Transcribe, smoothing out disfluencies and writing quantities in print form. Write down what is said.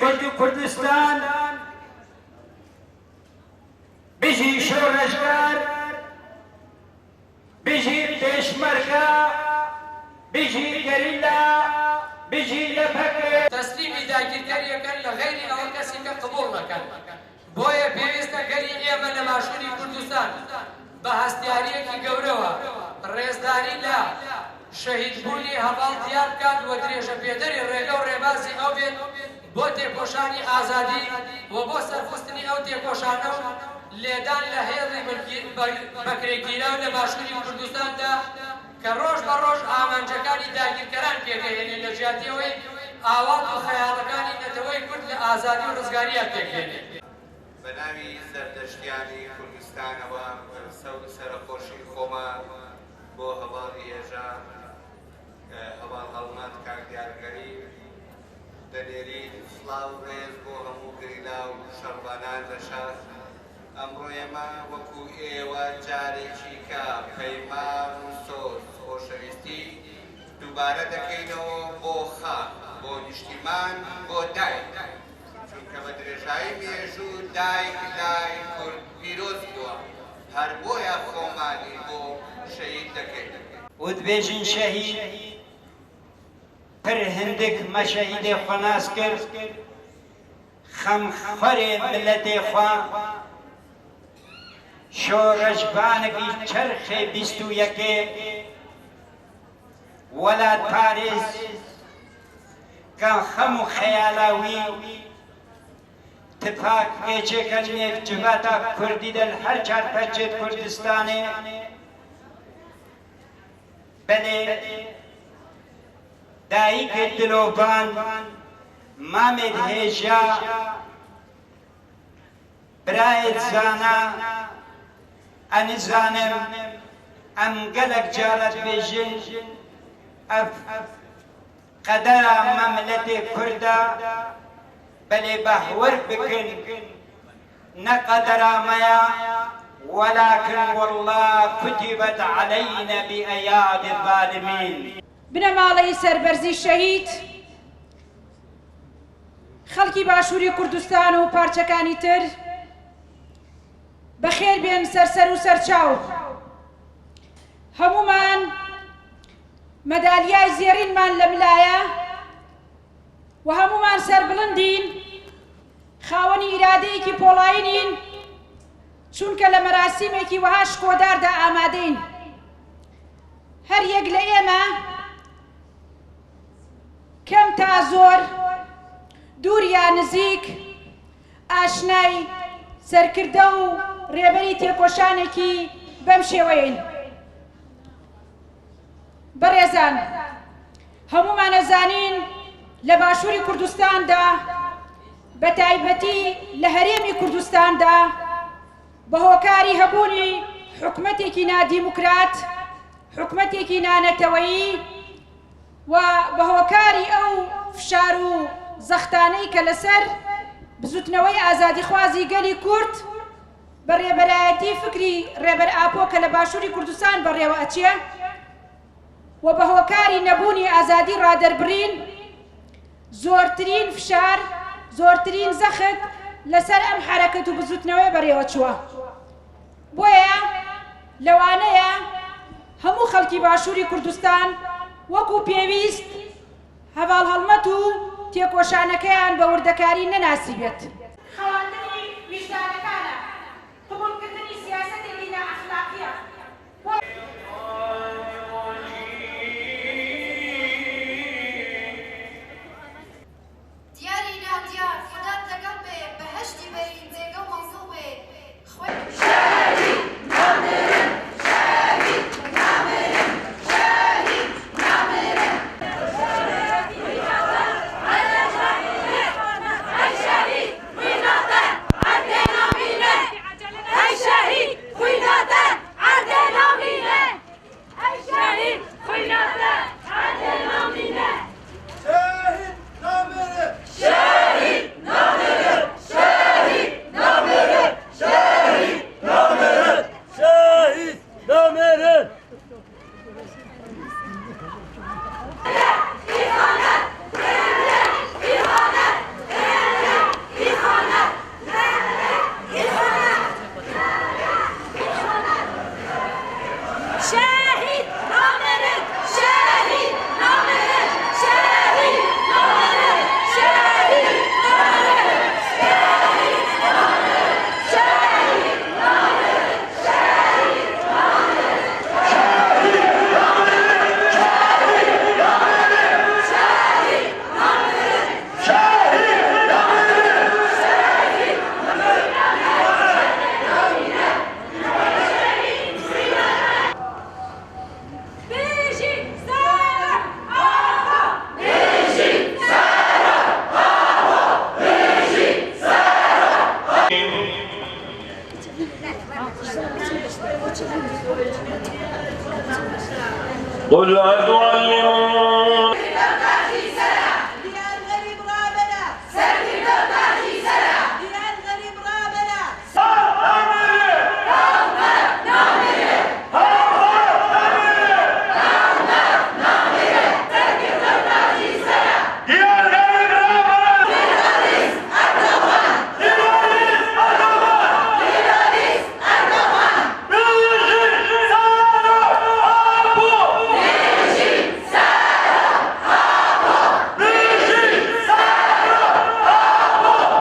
کردی کردستان بژی شۆڕەشکار بژی پێشمەرگە بژی گەریلا بژی لەپەکێ تەسلیمی داگیرکاریەکان لە غەیری ئەوە کەسی کە قبوڵ نەکەن بۆیە پێویستە گەری ئێمە لە باشووری کوردستان بە هەستیاریەکی گەورەوە ڕێزداری لە شەهیدبوونی هەواڵ دیار بکات و درێژە پێدەری ڕێگە و ڕێبازی ئەو بێت بۆ تێکۆشانی ئازادی و بۆ سەرخستنی ئەو تێکۆشانە و لێدان لە هێڵی بەکرێگیراو لە باشووری کوردستاندا کە ڕۆژ بە ڕۆژ ئامانجەکانی داگیرکەران پێگەهێنێت لە ژیاتیەوەی ئاوات و خەیاڵەکانی نەتەوەی کورد لە ئازادی و ڕزگاریان پێگەهێنێت. بە ناوی سەردەشتیانی کوردستانەوە سەرخۆشی خۆمان بۆ هەواڵی هێژە هەواڵ هەڵمەت کاردیارگەری دەنێری سڵاو ڕێز بۆ هەموو گریلا و شەڕبانان لە شار. ئەمڕۆ ئێمە وەکو ئێوە جارێکی کە پەیمان و سۆز خۆشەویستی دووبارە دەکەینەوە بۆ خان بۆ نیشتیمان بۆ دایک چونکە بە درێژایی مێژوو دایک لای کورد پیرۆز بووە هەر بۆیە خۆمانی بۆ شەهید دەکەین. وتبێژین شەهید پر هەندێک مەشەهیدێ خۆناس کرد خەمخەرێ ملەتێ خوا شۆڕەشبانێکی چەرخێ بیست و یەکێ وەلات پارێز کە هەموو خەیالاوی تپاک پێچێکە نێک جباتە کوردی دەن هەر چار پەرچێت کوردستانێ بەلێ دایکێت دلۆبان مامێت هێژا برایەت زانا ئەنزانم ئەم گەلک جارەت بێژن ئەف قەدەرە مەملەتێ کوردە بەلێ بەهوەر بکن نەقەدەرامەیە ولكن والله كتبت علينا بأياد الظالمين. بنەماڵەی سەربەرزی شەهید خەڵکی باشووری کوردستان و پارچەکانی تر بەخێر بێن سەرسەر و سەرچاو. هەمومان مەدالیای زێڕینمان لە ملایە و هەمومان سەربڵندین خاوەنی ئیرادەیەکی پۆڵاینین چونکە لە مەراسیمێکی وەها شکۆداردا ئامادەین. هەر یەک لە ئێمە کەم تا زۆر دوور یا نزیک ئاشنای سەرکردە و ڕێبەری تێکۆشانێکی بەم شێوەیەن. بەڕێزان هەمومان ئەزانین لە باشووری کوردستاندا بە تایبەتی لە هەرێمی کوردستاندا بە هۆکاری هەبوونی حکومەتێکی نادیموکرات حکومەتێکی نانەتەوەیی و بە هۆکاری ئەو فشار و زەختانەی کە لەسەر بزوتنەوەی ئازادیخوازی گەلی کورد بە ڕێبەرایەتی فکری ڕێبەر ئاپۆ کە لە باشووری کوردستان بەڕێوە ئەچێ و بە هۆکاری نەبوونی ئازادی ڕادەربڕین زۆرترین فشار زۆرترین زەخت لەسەر ئەم حرەکەت و بزوتنەوەی بەڕێوە چووە. بۆیە لەوانەیە هەموو خەڵکی باشووری کوردستان وەکو پێویست هەواڵ هەڵمەت و تێکۆشانەکەیان بە وردەکاری نەناسی بێت. خەواندنی ویژدانەکانە قبولکردنی سیاسەتێکی نائەخلاقیە. دیاری نادیار خودت لەگەڵ بێ بەهەشتی بەرین جێگە و مەوزوع بێ قل أتعلمون